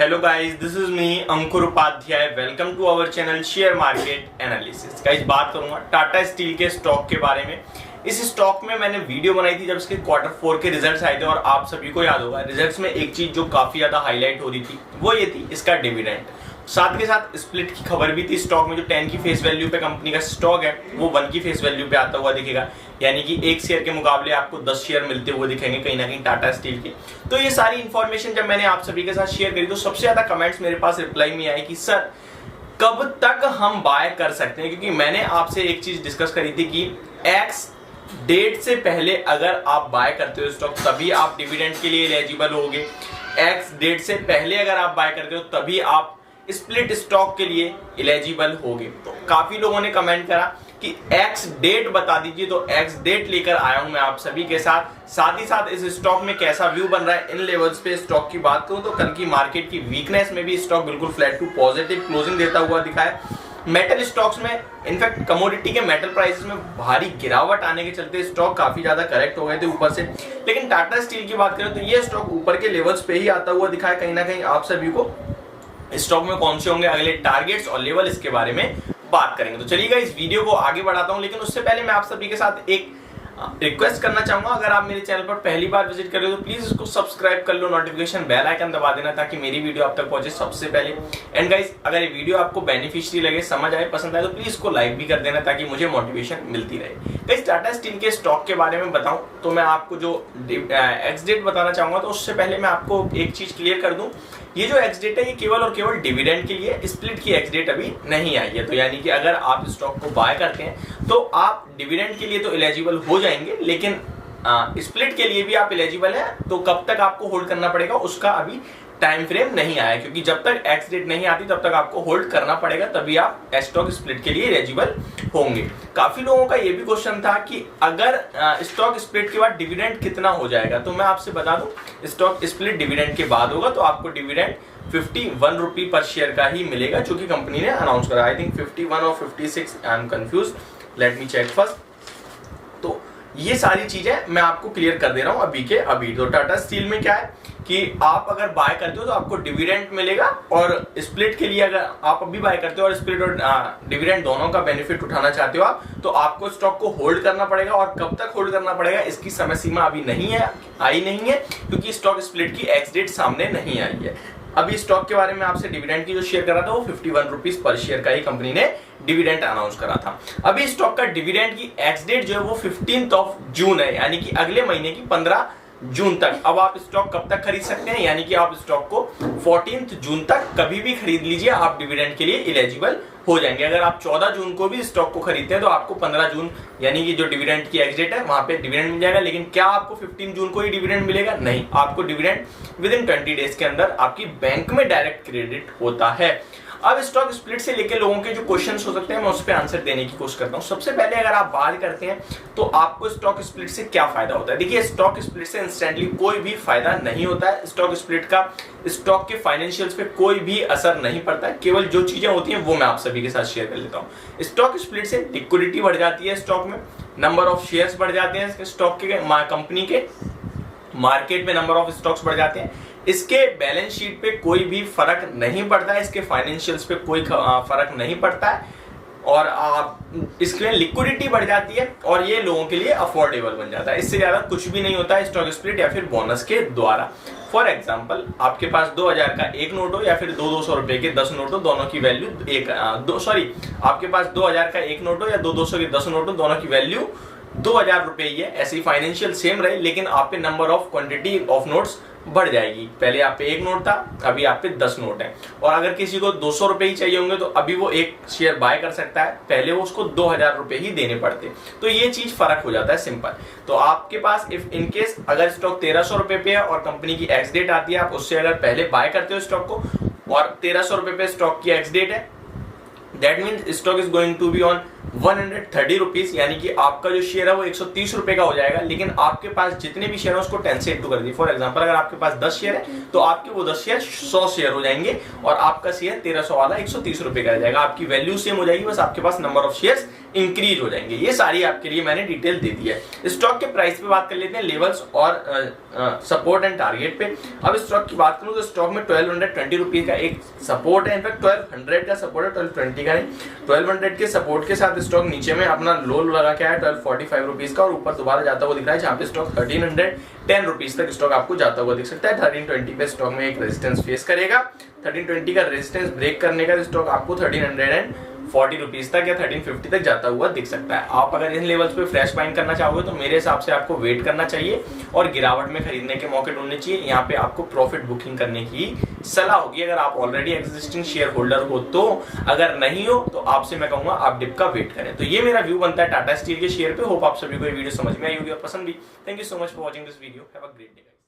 Hello guys, this is me Ankur Upadhyay. Welcome to our channel share market analysis. Guys, बात करूंगा Tata steel के stock के बारे में। इस स्टॉक में मैंने वीडियो बनाई थी जब इसके Q4 के रिजल्ट्स आए थे, और आप सभी को याद होगा रिजल्ट्स में एक चीज जो काफी ज्यादा हाईलाइट हो रही थी वो ये थी इसका डिविडेंड। साथ के साथ स्प्लिट की खबर भी थी स्टॉक में। जो 10 की फेस वैल्यू पे कंपनी का स्टॉक है वो 1 की फेस वैल्यू पे आता हुआ दिखेगा, यानी कि एक शेयर के मुकाबले आपको 10 शेयर मिलते हुए दिखेंगे कहीं ना कहीं टाटा स्टील के। तो ये सारी इंफॉर्मेशन जब मैंने आप सभी के साथ शेयर करी तो सबसे ज्यादा कमेंट्स मेरे पास रिप्लाई में आए कि सर कब तक हम बाय कर सकते हैं, क्योंकि मैंने आपसे एक चीज डिस्कस करी थी कि एक्स डेट से पहले अगर आप बाय करते हो स्टॉक तभी आप डिविडेंड के लिए एलिजिबल होगे। एक्स डेट से पहले अगर आप बाय करते हो तभी आप स्प्लिट स्टॉक के लिए एलिजिबल होगे। तो काफी लोगों ने कमेंट करा कि एक्स डेट बता दीजिए, तो एक्स डेट लेकर आया हूं मैं आप सभी के साथ ही साथ इस स्टॉक में कैसा व्यू बन रहा है। इन लेवल्स पे स्टॉक की बात करूं तो कल की मार्केट की वीकनेस में भी स्टॉक बिल्कुल फ्लैट टू पॉजिटिव क्लोजिंग देता हुआ दिखा है। मेटल स्टॉक्स में इनफैक्ट कमोडिटी के मेटल प्राइसेस में भारी गिरावट आने के चलते स्टॉक काफी ज्यादा करेक्ट हो गए थे ऊपर से। लेकिन टाटा स्टील की बात करें तो ये स्टॉक ऊपर के लेवल्स पे ही आता हुआ दिखा है। कहीं ना कहीं आप सभी को स्टॉक में कौन से होंगे अगले टारगेट्स और लेवल, इसके बारे में बात करेंगे। तो चलिएगा इस वीडियो को आगे बढ़ाता हूं, लेकिन उससे पहले मैं आप सभी के साथ एक रिक्वेस्ट करना चाहूंगा। अगर आप मेरे चैनल पर पहली बार विजिट कर रहे हो तो प्लीज इसको सब्सक्राइब कर लो, नोटिफिकेशन बेल आइकन दबा देना ताकि मेरी वीडियो आप तक पहुंचे सबसे पहले। एंड गाइस, अगर ये वीडियो आपको बेनिफिशियरी लगे, समझ आए, पसंद आए तो प्लीज इसको लाइक भी कर देना ताकि मुझे मोटिवेशन मिलती रहे। गाइस, टाटा स्टील के स्टॉक के बारे में बताऊं तो मैं आपको जो एक्स डेट बताना चाहूंगा, तो उससे पहले मैं आपको एक चीज क्लियर कर दूं। ये जो एक्स डेट है ये केवल और केवल डिविडेंड के लिए, स्प्लिट की एक्स डेट अभी नहीं आई है। तो यानी कि अगर आप स्टॉक को बाय करते हैं तो आप डिविडेंड के लिए तो एलिजिबल हो जाएंगे, लेकिन स्प्लिट के लिए भी आप एलिजिबल हैं। तो कब तक आपको होल्ड करना पड़ेगा उसका अभी टाइम फ्रेम नहीं आया, क्योंकि जब तक एक्स डेट नहीं आती तब तक आपको होल्ड करना पड़ेगा, तभी आप स्टॉक स्प्लिट के लिए एलिजिबल होंगे। काफी लोगों का ये भी क्वेश्चन था कि अगर स्टॉक स्प्लिट के बाद डिविडेंड कितना हो जाएगा, तो मैं आपसे बता दूं स्टॉक स्प्लिट डिविडेंड के बाद होगा तो आपको डिविडेंड 51 रुपी पर शेयर का ही मिलेगा, जो कि कंपनी ने अनाउंस करा। आई थिंक 51 और 56, I am confuse, let me check first. तो ये सारी चीजें मैं आपको क्लियर कर दे रहा हूं अभी के अभी। तो टाटा स्टील में क्या है कि आप अगर बाय करते हो तो आपको डिविडेंड मिलेगा, और स्प्लिट के लिए अगर आप अभी बाय करते हो और स्प्लिट और डिविडेंड दोनों का बेनिफिट उठाना चाहते हो आप, तो आपको स्टॉक को होल्ड करना पड़ेगा। और कब तक होल्ड करना पड़ेगा इसकी समय सीमा अभी नहीं है, आई नहीं है, क्योंकि स्टॉक स्प्लिट की एक्स डेट सामने नहीं आई है। अभी स्टॉक के बारे में आपसे डिविडेंड की जो शेयर करा था वो 51 रुपीज पर शेयर का ही कंपनी ने डिविडेंड अनाउंस करा था। अभी स्टॉक का डिविडेंड की एक्स डेट जो है वो 15 जून है, यानी कि अगले महीने की 15 जून तक। अब आप स्टॉक कब तक खरीद सकते हैं, यानी कि आप स्टॉक को 14 जून तक कभी भी खरीद लीजिए, आप डिविडेंड के लिए एलिजिबल हो जाएंगे। अगर आप 14 जून को भी स्टॉक को खरीदते हैं तो आपको 15 जून यानी कि जो डिविडेंड की एक्स डेट है वहां पे डिविडेंड मिल जाएगा। लेकिन क्या आपको 15 जून को ही डिविडेंड मिलेगा? नहीं, आपको डिविडेंड विद इन 20 डेज के अंदर आपकी बैंक में डायरेक्ट क्रेडिट होता है। अब स्टॉक स्प्लिट से लेकर लोगों के जो क्वेश्चंस हो सकते हैं मैं उस पर आंसर देने की कोशिश करता हूं। सबसे पहले अगर आप बात करते हैं तो आपको स्टॉक स्प्लिट से क्या फायदा होता है। देखिए, स्टॉक स्प्लिट से इंस्टेंटली कोई भी फायदा नहीं होता है। स्टॉक स्प्लिट का स्टॉक के फाइनेंशियल्स पे कोई भी असर नहीं पड़ता है। केवल जो चीजें होती हैं वो मैं आप सभी के साथ शेयर कर लेता हूं। स्टॉक स्प्लिट से लिक्विडिटी बढ़ जाती है स्टॉक में, नंबर ऑफ शेयर्स बढ़ जाते हैं स्टॉक के, कंपनी के मार्केट में नंबर ऑफ स्टॉक्स बढ़ जाते हैं। इसके बैलेंस शीट पे कोई भी फर्क नहीं पड़ता है, इसके फाइनेंशियल्स पे कोई फर्क नहीं पड़ता है, और इसके लिक्विडिटी बढ़ जाती है और ये लोगों के लिए अफोर्डेबल बन जाता है। इससे ज्यादा कुछ भी नहीं होता है स्टॉक स्प्लिट या फिर बोनस के द्वारा। फॉर एग्जाम्पल, आपके पास 2000 का एक नोट हो या फिर 200 रुपए के 10 नोट हो, दोनों की वैल्यू आपके पास 2000 का एक नोट हो या 200 के 10 नोट हो, दोनों की वैल्यू 2000 रुपए ही है। ऐसे ही फाइनेंशियल सेम रहे, लेकिन आप पे number of quantity of notes बढ़ जाएगी। पहले आप पे एक नोट था, अभी आप पे 10 नोट है। और अगर किसी को 200 रुपए ही चाहिए होंगे तो अभी वो एक शेयर बाय कर सकता है, पहले वो उसको 2000 रुपए ही देने पड़ते। तो ये चीज फर्क हो जाता है, सिंपल। तो आपके पास इफ इनकेस अगर स्टॉक 1300 रुपए पे है और कंपनी की एक्स डेट आती है, आप उससे अगर पहले बाय करते हो स्टॉक को और 1300 रुपए पे स्टॉक की एक्स डेट है, that means stock is going to be on 130 rupees, यानी कि आपका जो शेयर है वो 130 रुपए का हो जाएगा। लेकिन आपके पास जितने भी शेयर है उसको 10 से इंटू कर दी। फॉर एग्जांपल, अगर आपके पास 10 शेयर है तो आपके वो 10 शेयर 100 शेयर हो जाएंगे और आपका शेयर 1300 वाला 130 रुपए का रह जाएगा। आपकी वैल्यू सेम हो जाएगी, बस आपके पास नंबर ऑफ शेयर्स इंक्रीज हो जाएंगे। ये सारी आपके लिए मैंने डिटेल दे दी है। स्टॉक के प्राइस पे बात कर लेते हैं, लेवल्स और सपोर्ट एंड टारगेट पे। अब स्टॉक की बात करूं तो स्टॉक में 1220 रुपीज का एक सपोर्ट है, इनफैक्ट 1200 का सपोर्ट है, 1220 का नहीं। 1200 के सपोर्ट के साथ स्टॉक नीचे में अपना लो लगा के आया 1245 रुपीज का, और ऊपर दोबारा जाता हुआ दिख रहा है जहां पे स्टॉक 1310 रुपीज तक स्टॉक आपको जाता हुआ दिख सकता है। 1320 पे स्टॉक में एक रेजिस्टेंस फेस करेगा। 1320 का रेजिस्टेंस ब्रेक करने का स्टॉक आपको 1340 रुपीज तक या 1350 तक जाता हुआ दिख सकता है। आप अगर इन लेवल्स पे फ्रेश बाइंग करना चाहोगे तो मेरे हिसाब से आपको वेट करना चाहिए और गिरावट में खरीदने के मौके ढूंढने चाहिए। यहाँ पे आपको प्रॉफिट बुकिंग करने की सलाह होगी अगर आप ऑलरेडी एग्जिस्टिंग शेयर होल्डर हो तो। अगर नहीं हो तो आपसे मैं कहूंगा आप डिप का वेट करें। तो ये मेरा व्यू बनता है टाटा स्टील के शेयर पे। होप आप सभी को ये वीडियो समझ में आई होगी और पसंद भी। Thank you so much for watching this video. Have a great day.